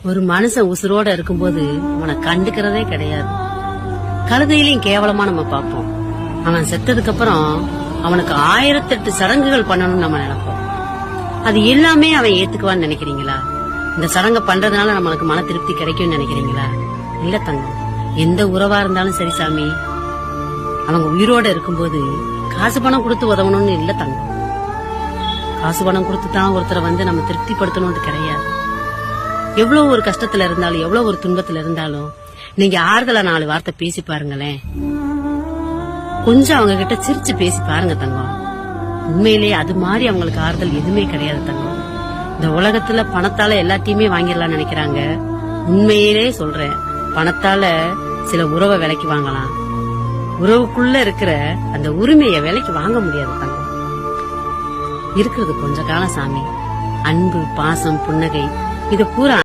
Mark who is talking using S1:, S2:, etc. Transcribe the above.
S1: ஒரு மனுஷன் உசுரோட இருக்கும்போது அவனை கண்டுக்கிறதே கிடையாது. கழுதையிலையும் கேவலமா நம்ம பார்ப்போம். அவன் செத்ததுக்கு அப்புறம் அவனுக்கு 1008 சடங்குகள் பண்ணணும்னு நம்ம நினைப்போம். அது எல்லாமே அவன் ஏத்துக்குவான்னு நினைக்கிறீங்களா? இந்த சடங்கை பண்றதுனால நம்மளுக்கு மன திருப்தி கிடைக்கும்னு நினைக்கிறீங்களா? இல்ல தங்கம், எந்த உறவா இருந்தாலும் சரி சாமி, அவங்க உயிரோட இருக்கும்போது காசு பணம் கொடுத்து உதவணும்னு இல்ல தங்கம். காசு பணம் கொடுத்து தான் ஒருத்தரை நம்ம திருப்திப்படுத்தணும்னு கிடையாது. எவ்வளவு ஒரு கஷ்டத்துல இருந்தாலும், எவ்வளவு ஒரு துன்பத்துல இருந்தாலும் நீங்க ஆறுதலா 4 வார்த்தை பேசி பாருங்களேன். கொஞ்சம் அவங்க கிட்ட சிரிச்சு பேசி பாருங்க தங்கம். உண்மையிலேயே அது மாதிரி அவங்களுக்கு ஆறுதல் எதுவுமே கிடையாது தங்கம். இந்த உலகத்துல பணத்தால எல்லாத்தையுமே வாங்கிடலாம்னு நினைக்கிறாங்க. உண்மையிலே சொல்றேன், பணத்தால சில உறவை விலைக்கு வாங்கலாம். உறவுக்குள்ள இருக்கிற அந்த உரிமையை விலைக்கு வாங்க முடியாது தங்கம். இருக்கிறது கொஞ்ச காலம் சாமி. அன்பு, பாசம், புன்னகை, இது பூரா